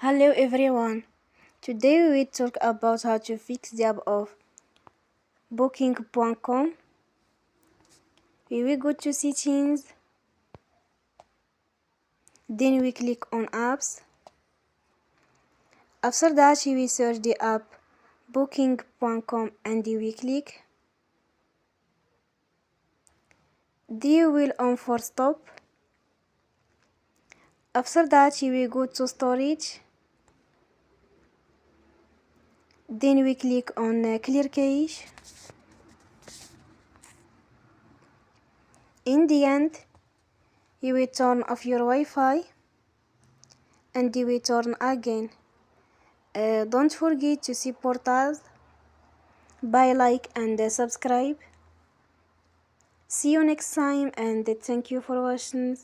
Hello everyone. Today we will talk about how to fix the app of Booking.com. We will go to settings, then we click on apps. After that we will search the app Booking.com and we click. Then we will on for stop. After that we will go to storage. Then we click on clear cache. In the end, you will turn off your Wi-Fi and you will turn again. Don't forget to support us by like and subscribe. See you next time and thank you for watching.